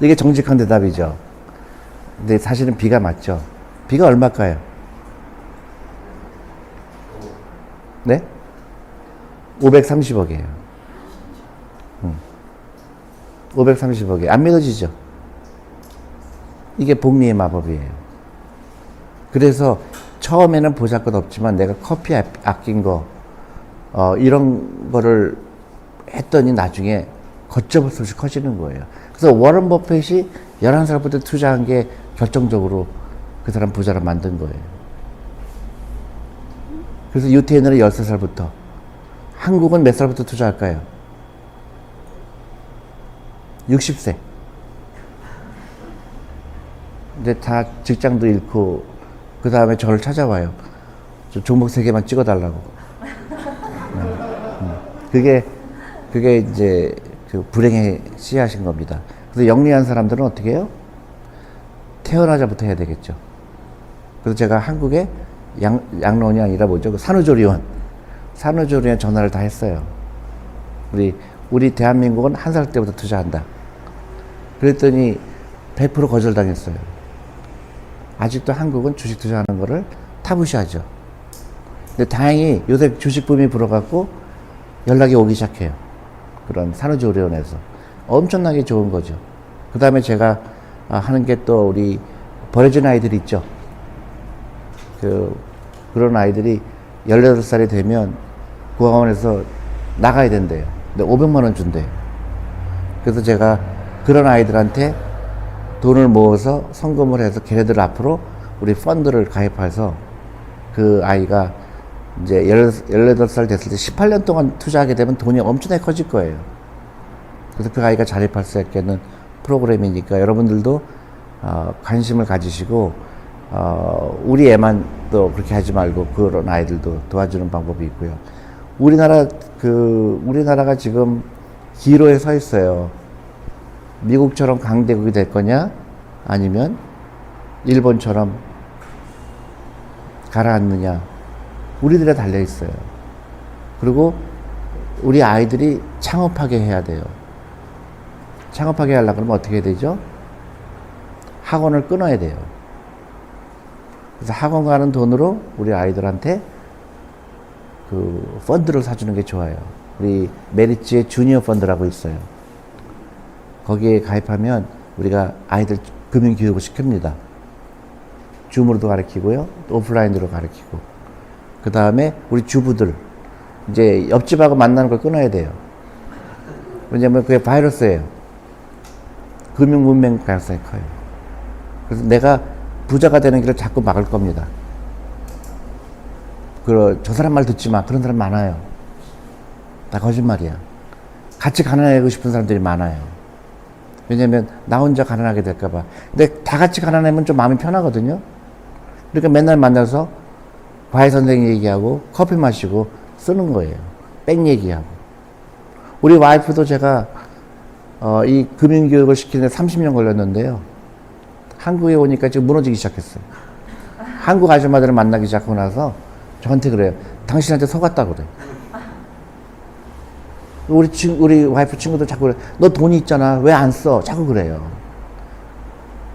이게 정직한 대답이죠. 근데 사실은 B가 맞죠. B가 얼마일까요? 네? 530억이에요. 530억이에요. 안 믿어지죠? 이게 복리의 마법이에요. 그래서 처음에는 보잘것 없지만 내가 커피 아낀 거, 이런 거를 했더니 나중에 걷잡을 수 없이 커지는 거예요. 그래서 워런 버핏이 11살부터 투자한 게 결정적으로 그 사람 부자를 만든 거예요. 그래서 유태인은 13살부터. 한국은 몇 살부터 투자할까요? 60세. 이제 다 직장도 잃고, 그 다음에 저를 찾아와요. 저 종목 3개만 찍어달라고. 그게 이제 그 불행의 씨앗인 겁니다. 그래서 영리한 사람들은 어떻게 해요? 태어나자부터 해야 되겠죠. 그래서 제가 한국에 양로원이 아니라 뭐죠? 산후조리원. 산후조리원 전화를 다 했어요. 우리 대한민국은 1살 때부터 투자한다. 그랬더니 100% 거절당했어요. 아직도 한국은 주식 투자하는 거를 타부시하죠. 근데 다행히 요새 주식 붐이 불어갖고 연락이 오기 시작해요. 그런 산후조리원에서. 엄청나게 좋은 거죠. 그 다음에 제가 하는 게 또 우리 버려진 아이들 있죠. 그런 아이들이 18살이 되면 구강원에서 나가야 된대요. 근데 500만 원 준대요. 그래서 제가 그런 아이들한테 돈을 모아서 성금을 해서 걔네들 앞으로 우리 펀드를 가입해서 그 아이가 이제 18살 됐을 때 18년 동안 투자하게 되면 돈이 엄청나게 커질 거예요. 그래서 그 아이가 자립할 수 있게는 프로그램이니까 여러분들도 관심을 가지시고 우리 애만 또 그렇게 하지 말고 그런 아이들도 도와주는 방법이 있고요. 우리나라가 지금 기로에 서 있어요. 미국처럼 강대국이 될 거냐, 아니면 일본처럼 가라앉느냐, 우리들에 달려 있어요. 그리고 우리 아이들이 창업하게 해야 돼요. 창업하게 하려고 그러면 어떻게 해야 되죠? 학원을 끊어야 돼요. 그래서 학원 가는 돈으로 우리 아이들한테 그 펀드를 사주는 게 좋아요. 우리 메리츠의 주니어 펀드라고 있어요. 거기에 가입하면 우리가 아이들 금융 교육을 시킵니다. 줌으로도 가르치고요. 오프라인으로 가르치고. 그 다음에 우리 주부들 이제 옆집하고 만나는 걸 끊어야 돼요. 왜냐면 그게 바이러스예요. 금융 문맹 가능성이 커요. 그래서 내가 부자가 되는 길을 자꾸 막을 겁니다. 저 사람 말 듣지 마. 그런 사람 많아요. 다 거짓말이야. 같이 가난하고 싶은 사람들이 많아요. 왜냐면 나 혼자 가난하게 될까봐. 근데 다 같이 가난하면 좀 마음이 편하거든요. 그러니까 맨날 만나서 과외 선생님 얘기하고 커피 마시고 쓰는 거예요. 백 얘기하고. 우리 와이프도 제가 이 금융교육을 시키는데 30년 걸렸는데요. 한국에 오니까 지금 무너지기 시작했어요. 한국 아줌마들을 만나기 시작하고 나서 저한테 그래요. 당신한테 속았다고 그래. 우리 와이프 친구들 자꾸 그래. 너 돈이 있잖아. 왜 안 써? 자꾸 그래요.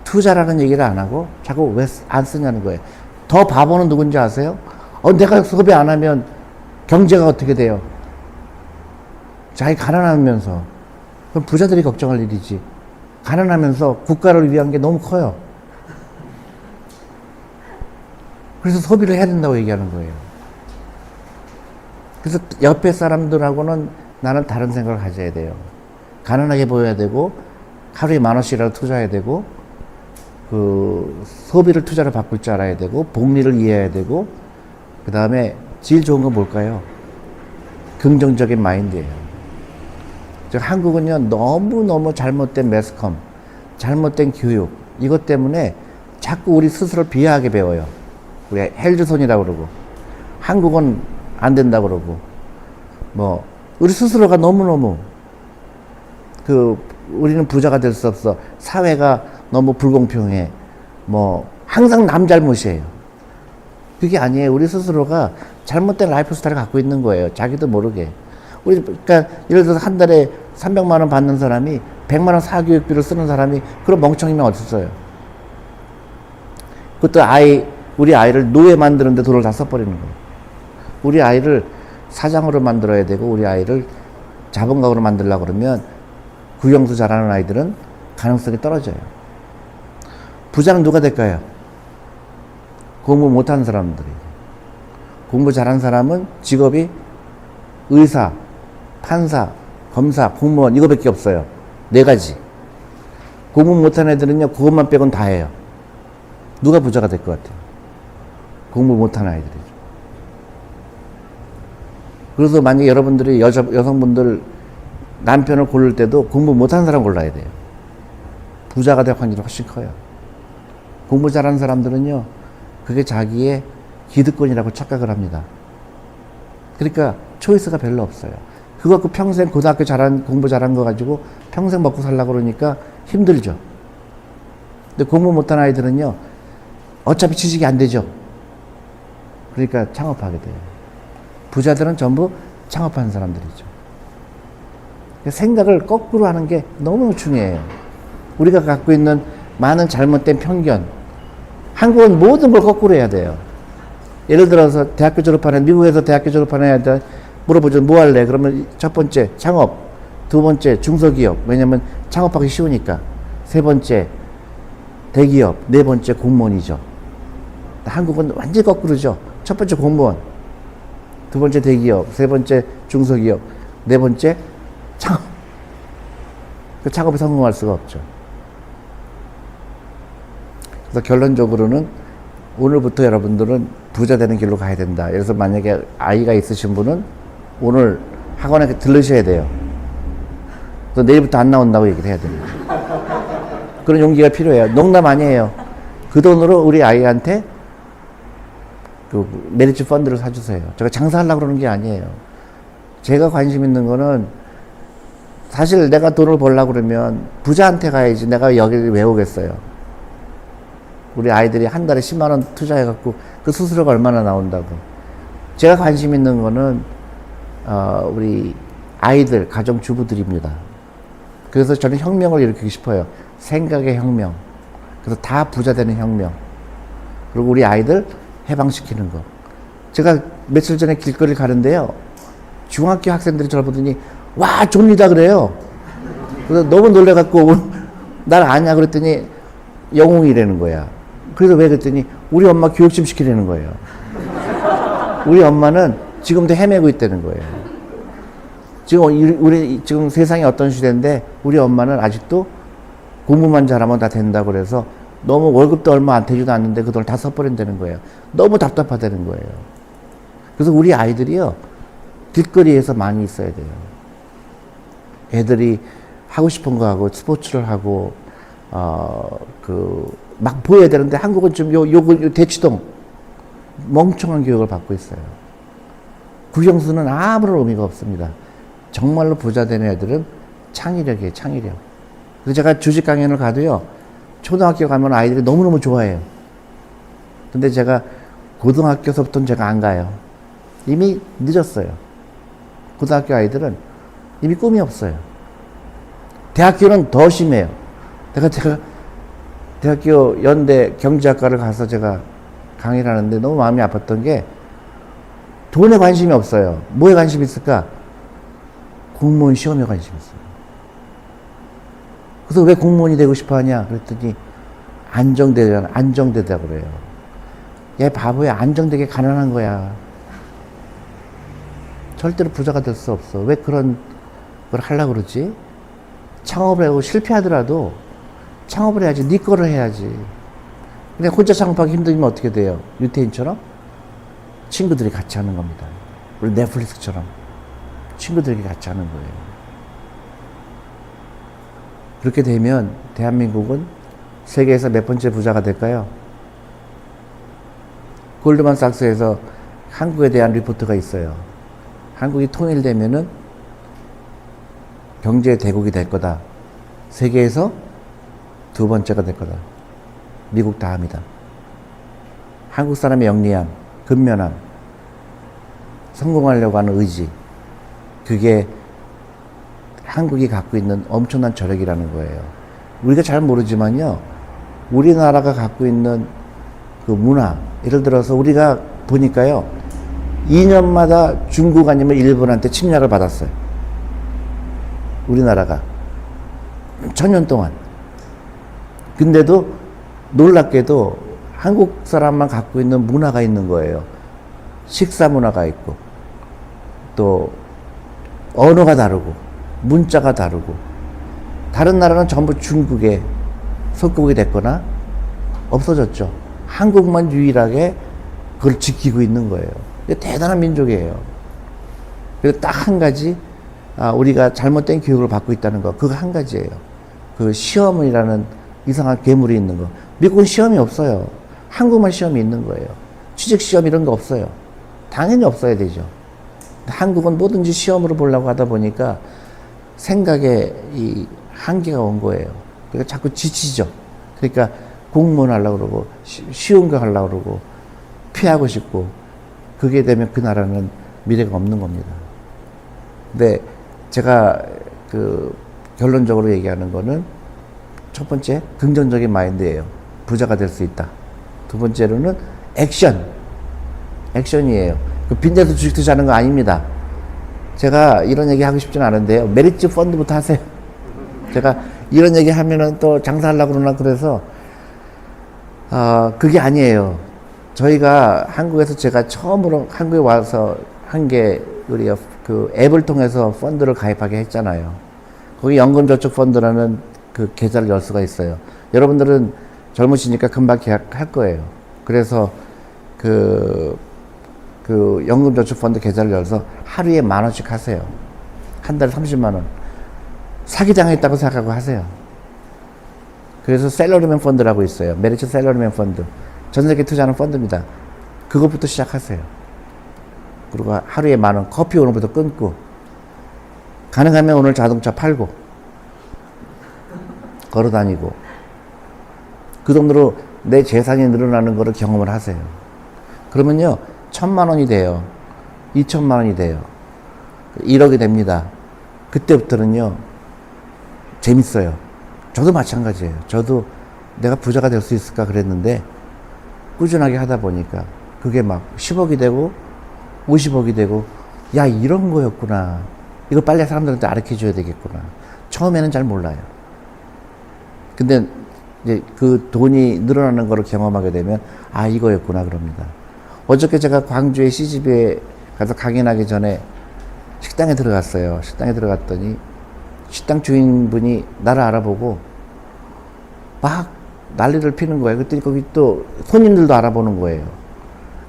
투자라는 얘기를 안 하고 자꾸 왜 안 쓰냐는 거예요. 더 바보는 누군지 아세요? 내가 소비 안 하면 경제가 어떻게 돼요? 자기 가난하면서. 그럼 부자들이 걱정할 일이지. 가난하면서 국가를 위한 게 너무 커요. 그래서 소비를 해야 된다고 얘기하는 거예요. 그래서 옆에 사람들하고는 나는 다른 생각을 가져야 돼요. 가난하게 보여야 되고, 하루에 10,000원씩이라도 투자해야 되고, 소비를 투자로 바꿀 줄 알아야 되고, 복리를 이해해야 되고, 그 다음에 제일 좋은 건 뭘까요? 긍정적인 마인드예요. 한국은요, 너무너무 잘못된 매스컴, 잘못된 교육, 이것 때문에 자꾸 우리 스스로를 비하하게 배워요. 우리 헬즈손이라고 그러고, 한국은 안 된다고 그러고, 우리 스스로가 너무너무, 우리는 부자가 될 수 없어. 사회가 너무 불공평해. 항상 남 잘못이에요. 그게 아니에요. 우리 스스로가 잘못된 라이프 스타일을 갖고 있는 거예요. 자기도 모르게. 그러니까, 예를 들어서 한 달에 300만 원 받는 사람이 100만 원 사교육비를 쓰는 사람이 그런 멍청이면 어딨어요. 그것도 우리 아이를 노예 만드는데 돈을 다 써버리는 거예요. 우리 아이를 사장으로 만들어야 되고, 우리 아이를 자본가로 만들려고 그러면 구경수 잘하는 아이들은 가능성이 떨어져요. 부자는 누가 될까요? 공부 못하는 사람들이. 공부 잘하는 사람은 직업이 의사, 판사, 검사, 공무원 이거밖에 없어요. 4가지. 공부 못하는 애들은요, 그것만 빼곤 다 해요. 누가 부자가 될 것 같아요? 공부 못하는 아이들이죠. 그래서 만약에 여러분들이 여성분들 남편을 고를 때도 공부 못하는 사람 골라야 돼요. 부자가 될 확률이 훨씬 커요. 공부 잘하는 사람들은요, 그게 자기의 기득권이라고 착각을 합니다. 그러니까 초이스가 별로 없어요. 그거 갖고 평생 고등학교 공부 잘한 거 가지고 평생 먹고 살려고 그러니까 힘들죠. 근데 공부 못한 아이들은요, 어차피 취직이 안 되죠. 그러니까 창업하게 돼요. 부자들은 전부 창업하는 사람들이죠. 생각을 거꾸로 하는 게 너무 중요해요. 우리가 갖고 있는 많은 잘못된 편견. 한국은 모든 걸 거꾸로 해야 돼요. 예를 들어서 대학교 졸업하는, 미국에서 대학교 졸업하는 애들 물어보죠. 뭐 할래? 그러면 첫 번째 창업, 두 번째 중소기업. 왜냐면 창업하기 쉬우니까. 세 번째 대기업, 네 번째 공무원이죠. 한국은 완전히 거꾸로죠. 첫 번째 공무원, 두 번째 대기업, 세 번째 중소기업, 네 번째 창업. 그 창업에 성공할 수가 없죠. 그래서 결론적으로는 오늘부터 여러분들은 부자 되는 길로 가야 된다. 그래서 만약에 아이가 있으신 분은 오늘 학원에 들르셔야 돼요. 그래서 내일부터 안 나온다고 얘기를 해야 됩니다. 그런 용기가 필요해요. 농담 아니에요. 그 돈으로 우리 아이한테 메리츠 펀드를 사주세요. 제가 장사하려고 그러는 게 아니에요. 제가 관심 있는 거는 사실 내가 돈을 벌려고 그러면 부자한테 가야지 내가 여기를 왜 오겠어요. 우리 아이들이 한 달에 10만 원 투자해갖고 그 수수료가 얼마나 나온다고. 제가 관심 있는 거는 우리 아이들, 가정주부들입니다. 그래서 저는 혁명을 일으키고 싶어요. 생각의 혁명. 그래서 다 부자 되는 혁명. 그리고 우리 아이들 해방시키는 거. 제가 며칠 전에 길거리를 가는데요. 중학교 학생들이 저를 보더니 와 존니다 그래요. 그래서 너무 놀래갖고 날 아냐 그랬더니 영웅이라는 거야. 그래서 왜 그랬더니 우리 엄마 교육 좀 시키라는 거예요. 우리 엄마는 지금도 헤매고 있다는 거예요. 지금 우리 지금 세상이 어떤 시대인데 우리 엄마는 아직도 공부만 잘하면 다 된다고 그래서 너무 월급도 얼마 안 되지도 않는데 그 돈을 다 써버린다는 거예요. 너무 답답하다는 거예요. 그래서 우리 아이들이요 길거리에서 많이 있어야 돼요. 애들이 하고 싶은 거 하고 스포츠를 하고 막 보여야 되는데 한국은 좀 요 대치동 멍청한 교육을 받고 있어요. 국영수는 아무런 의미가 없습니다. 정말로 부자 되는 애들은 창의력이에요, 창의력. 그래서 제가 주식 강연을 가도요, 초등학교 가면 아이들이 너무너무 좋아해요. 근데 제가 고등학교서부터는 제가 안 가요. 이미 늦었어요. 고등학교 아이들은 이미 꿈이 없어요. 대학교는 더 심해요. 제가 대학교 연대 경제학과를 가서 제가 강의를 하는데 너무 마음이 아팠던 게 돈에 관심이 없어요. 뭐에 관심이 있을까? 공무원 시험에 관심이 있어요. 그래서 왜 공무원이 되고 싶어 하냐? 그랬더니 안정되자고 그래요. 얘 바보야. 안정되게 가난한 거야. 절대로 부자가 될 수 없어. 왜 그런 걸 하려고 그러지? 창업을 하고 실패하더라도 창업을 해야지. 네 거를 해야지. 근데 혼자 창업하기 힘들면 어떻게 돼요? 유태인처럼? 친구들이 같이 하는 겁니다. 우리 넷플릭스처럼. 친구들이 같이 하는 거예요. 그렇게 되면 대한민국은 세계에서 몇 번째 부자가 될까요? 골드만삭스에서 한국에 대한 리포트가 있어요. 한국이 통일되면은 경제 대국이 될 거다. 세계에서 두 번째가 될 거다. 미국 다음이다. 한국 사람의 영리함, 근면함, 성공하려고 하는 의지, 그게 한국이 갖고 있는 엄청난 저력이라는 거예요. 우리가 잘 모르지만요, 우리나라가 갖고 있는 그 문화, 예를 들어서 우리가 보니까요, 2년마다 중국 아니면 일본한테 침략을 받았어요. 우리나라가. 1000년 동안. 근데도 놀랍게도 한국 사람만 갖고 있는 문화가 있는 거예요. 식사 문화가 있고, 또 언어가 다르고, 문자가 다르고, 다른 나라는 전부 중국에 속국이 됐거나 없어졌죠. 한국만 유일하게 그걸 지키고 있는 거예요. 대단한 민족이에요. 그래서 딱 한 가지, 우리가 잘못된 교육을 받고 있다는 거, 그거 한 가지예요. 그 시험이라는 이상한 괴물이 있는 거. 미국은 시험이 없어요. 한국만 시험이 있는 거예요. 취직 시험 이런 거 없어요. 당연히 없어야 되죠. 한국은 뭐든지 시험으로 보려고 하다 보니까 생각에 이 한계가 온 거예요. 그러니까 자꾸 지치죠. 그러니까 공무원 하려고 그러고, 쉬운 거 하려고 그러고, 피하고 싶고, 그게 되면 그 나라는 미래가 없는 겁니다. 근데 제가 결론적으로 얘기하는 거는 첫 번째, 긍정적인 마인드예요. 부자가 될 수 있다. 두 번째로는 액션이에요. 그 빈대도 주식 투자하는 거 아닙니다. 제가 이런 얘기 하고 싶지는 않은데요. 메리츠 펀드부터 하세요. 제가 이런 얘기 하면은 또 장사하려고 그러나 그래서, 그게 아니에요. 저희가 한국에서 제가 처음으로 한국에 와서 한 게 우리가 그 앱을 통해서 펀드를 가입하게 했잖아요. 거기 연금저축펀드라는 그 계좌를 열 수가 있어요. 여러분들은 젊으시니까 금방 계약할 거예요. 그래서 그 연금저축펀드 계좌를 열어서 하루에 10,000원씩 하세요. 한 달에 30만원. 사기당했다고 생각하고 하세요. 그래서 셀러리맨 펀드라고 있어요. 메리츠 셀러리맨 펀드. 전 세계 투자하는 펀드입니다. 그것부터 시작하세요. 그리고 하루에 10,000원. 커피 오늘부터 끊고. 가능하면 오늘 자동차 팔고. 걸어 다니고. 그 돈으로 내 재산이 늘어나는 거를 경험을 하세요. 그러면요, 1,000만원이 돼요. 2,000만원이 돼요. 1억이 됩니다. 그때부터는요, 재밌어요. 저도 마찬가지예요. 저도 내가 부자가 될 수 있을까 그랬는데, 꾸준하게 하다 보니까, 그게 막 10억이 되고, 50억이 되고, 야, 이런 거였구나. 이거 빨리 사람들한테 가르쳐줘야 되겠구나. 처음에는 잘 몰라요. 근데 이제 그 돈이 늘어나는 거를 경험하게 되면 아, 이거였구나 그럽니다. 어저께 제가 광주의 CGV에 가서 강연하기 전에 식당에 들어갔어요. 식당에 들어갔더니 식당 주인분이 나를 알아보고 막 난리를 피는 거예요. 그랬더니 거기 또 손님들도 알아보는 거예요.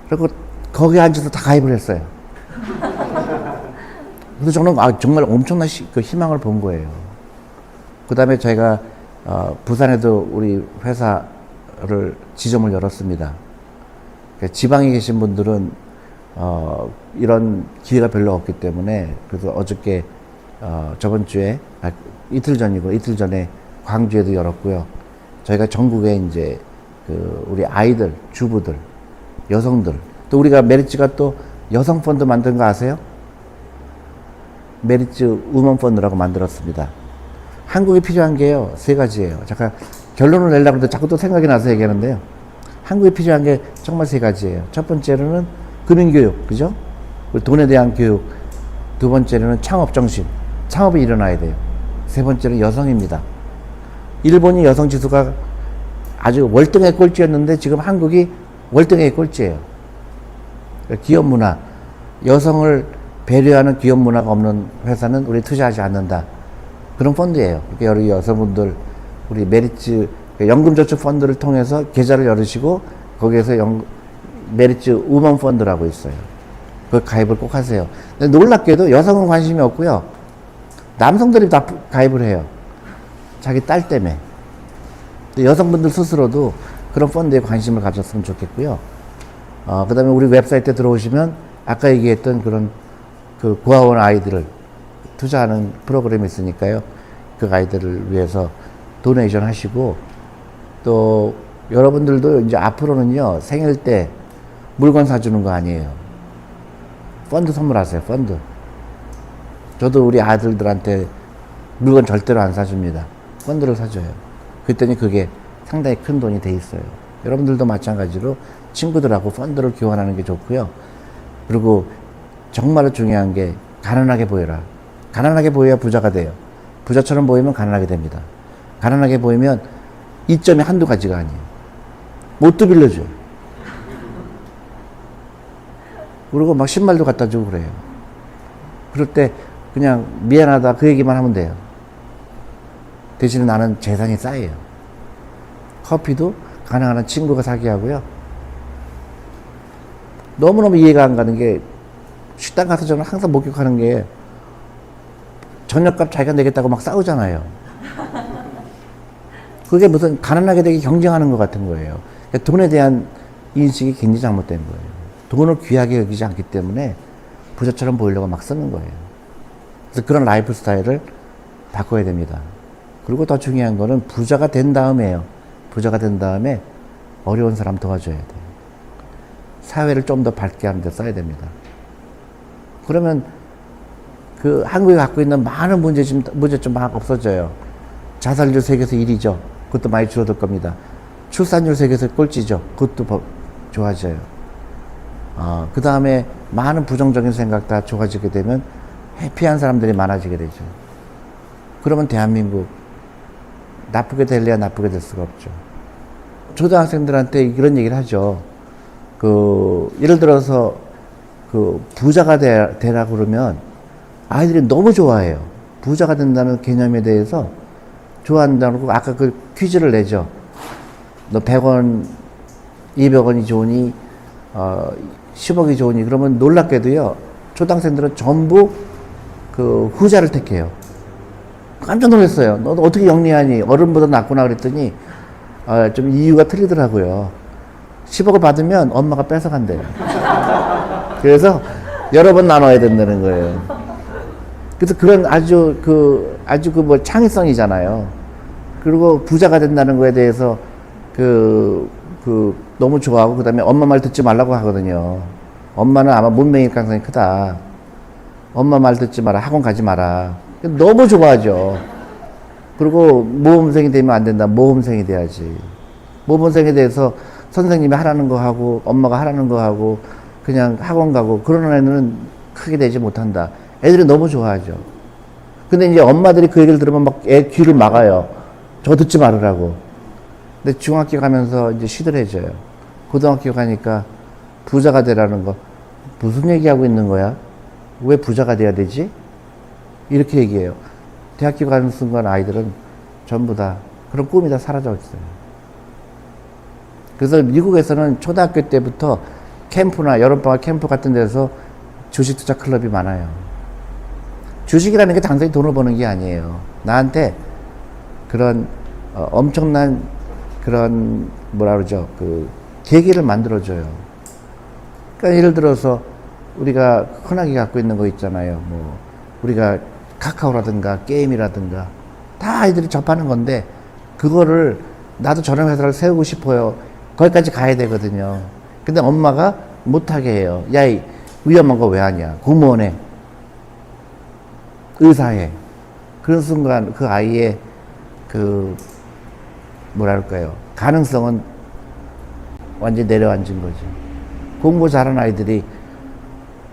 그리고 거기 앉아서 다 가입을 했어요. 그래서 저는 정말 엄청난 그 희망을 본 거예요. 그 다음에 저희가 부산에도 우리 회사를 지점을 열었습니다. 그러니까 지방에 계신 분들은 이런 기회가 별로 없기 때문에 그래서 어저께 저번 주에 이틀 전에 광주에도 열었고요. 저희가 전국에 이제 그 우리 아이들, 주부들, 여성들 또 우리가 메리츠가 또 여성 펀드 만든 거 아세요? 메리츠 우먼 펀드라고 만들었습니다. 한국에 필요한 게요, 세 가지예요. 잠깐 결론을 내려고 하는데 자꾸 또 생각이 나서 얘기하는데요. 한국에 필요한 게 정말 세 가지예요. 첫 번째로는 금융교육, 그죠? 돈에 대한 교육. 두 번째로는 창업정신. 창업이 일어나야 돼요. 세 번째는 여성입니다. 일본이 여성 지수가 아주 월등의 꼴찌였는데 지금 한국이 월등의 꼴찌예요. 기업 문화, 여성을 배려하는 기업 문화가 없는 회사는 우리 투자하지 않는다. 그런 펀드예요. 여러 여성분들 우리 메리츠 연금저축 펀드를 통해서 계좌를 열으시고 거기에서 메리츠 우먼 펀드라고 있어요. 그 가입을 꼭 하세요. 근데 놀랍게도 여성은 관심이 없고요. 남성들이 다 가입을 해요. 자기 딸 때문에. 여성분들 스스로도 그런 펀드에 관심을 가졌으면 좋겠고요. 그 다음에 우리 웹사이트에 들어오시면 아까 얘기했던 그런 그 고아원 아이들을 투자하는 프로그램이 있으니까요. 그 아이들을 위해서 도네이션 하시고 또 여러분들도 이제 앞으로는요, 생일 때 물건 사주는 거 아니에요. 펀드 선물하세요, 펀드. 저도 우리 아들들한테 물건 절대로 안 사줍니다. 펀드를 사줘요. 그랬더니 그게 상당히 큰 돈이 돼 있어요. 여러분들도 마찬가지로 친구들하고 펀드를 교환하는 게 좋고요. 그리고 정말로 중요한 게 가난하게 보여라. 가난하게 보여야 부자가 돼요. 부자처럼 보이면 가난하게 됩니다. 가난하게 보이면 이점이 한두 가지가 아니에요. 뭣도 빌려줘요. 그리고 막 신발도 갖다 주고 그래요. 그럴 때 그냥 미안하다 그 얘기만 하면 돼요. 대신에 나는 재산이 쌓여요. 커피도 가능한 한 친구가 사게 하고요. 너무너무 이해가 안 가는 게 식당 가서 저는 항상 목격하는 게 저녁값 자기가 내겠다고 막 싸우잖아요. 그게 무슨 가난하게 되게 경쟁하는 것 같은 거예요. 그러니까 돈에 대한 인식이 굉장히 잘못된 거예요. 돈을 귀하게 여기지 않기 때문에 부자처럼 보이려고 막 쓰는 거예요. 그래서 그런 라이프 스타일을 바꿔야 됩니다. 그리고 더 중요한 거는 부자가 된 다음에요. 부자가 된 다음에 어려운 사람 도와줘야 돼요. 사회를 좀 더 밝게 하는 데 써야 됩니다. 그러면 그 한국이 갖고 있는 많은 문제점 막 없어져요. 자살률 세계에서 1위죠. 그것도 많이 줄어들 겁니다. 출산율 세계에서 꼴찌죠. 그것도 좋아져요. 그 다음에 많은 부정적인 생각 다 좋아지게 되면 해피한 사람들이 많아지게 되죠. 그러면 대한민국 나쁘게 될래야 나쁘게 될 수가 없죠. 초등학생들한테 이런 얘기를 하죠. 예를 들어서 부자가 되라 그러면 아이들이 너무 좋아해요. 부자가 된다는 개념에 대해서 좋아한다고 아까 그 퀴즈를 내죠. 너 100원, 200원이 좋으니 10억이 좋으니 그러면 놀랍게도요. 초등학생들은 전부 그 후자를 택해요. 깜짝 놀랐어요. 너 어떻게 영리하니? 어른보다 낫구나 그랬더니 좀 이유가 틀리더라고요. 10억을 받으면 엄마가 뺏어간대요. 그래서 여러 번 나눠야 된다는 거예요. 그래서 그런 아주 뭐 창의성이잖아요. 그리고 부자가 된다는 거에 대해서 너무 좋아하고 그다음에 엄마 말 듣지 말라고 하거든요. 엄마는 아마 못 먹일 가능성이 크다. 엄마 말 듣지 마라. 학원 가지 마라. 너무 좋아하죠. 그리고 모범생이 되면 안 된다. 모범생이 돼야지. 모범생에 대해서 선생님이 하라는 거 하고 엄마가 하라는 거 하고 그냥 학원 가고 그런 애는 크게 되지 못한다. 애들이 너무 좋아하죠. 근데 이제 엄마들이 그 얘기를 들으면 막 애 귀를 막아요. 저거 듣지 말으라고. 근데 중학교 가면서 이제 시들해져요. 고등학교 가니까 부자가 되라는 거. 무슨 얘기하고 있는 거야? 왜 부자가 돼야 되지? 이렇게 얘기해요. 대학교 가는 순간 아이들은 전부 다 그런 꿈이 다 사라져 있어요. 그래서 미국에서는 초등학교 때부터 캠프나 여름방학 캠프 같은 데서 주식 투자 클럽이 많아요. 주식이라는 게 단순히 돈을 버는 게 아니에요. 나한테 그런 엄청난 그런 뭐라 그러죠? 그 계기를 만들어줘요. 그러니까 예를 들어서 우리가 흔하게 갖고 있는 거 있잖아요. 뭐 우리가 카카오라든가 게임이라든가 다 아이들이 접하는 건데 그거를 나도 저런 회사를 세우고 싶어요. 거기까지 가야 되거든요. 근데 엄마가 못하게 해요. 야, 이 위험한 거 왜 하냐. 공무원에 의사해. 그런 순간 그 아이의 그 뭐랄까요. 가능성은 완전히 내려앉은 거죠. 공부 잘하는 아이들이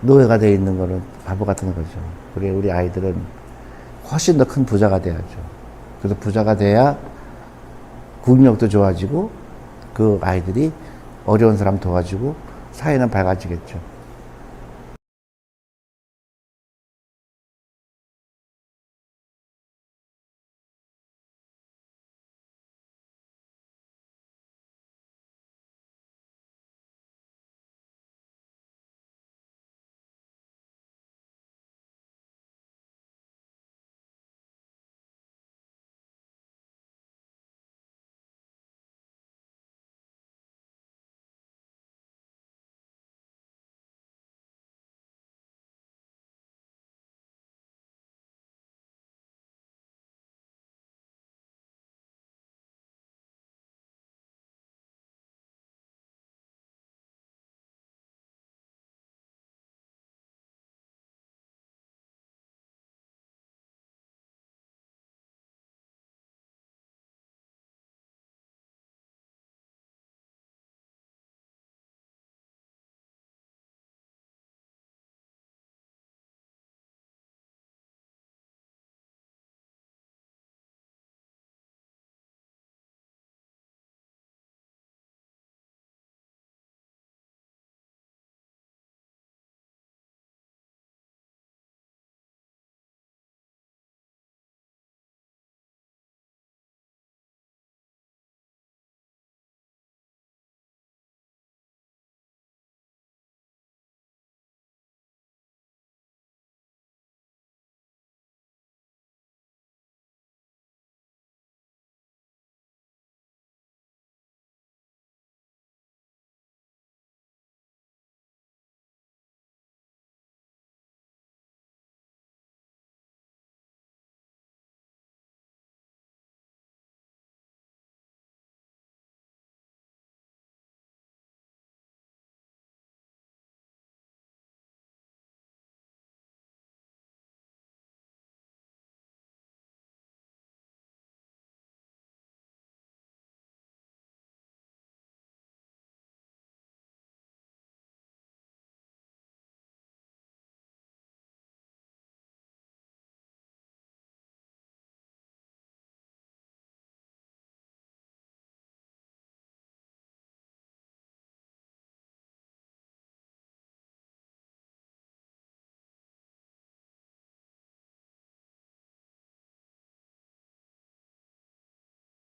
노예가 되어 있는 거는 바보 같은 거죠. 그래 우리 아이들은 훨씬 더 큰 부자가 돼야죠. 그래서 부자가 돼야 국력도 좋아지고 그 아이들이 어려운 사람 도와주고 사회는 밝아지겠죠.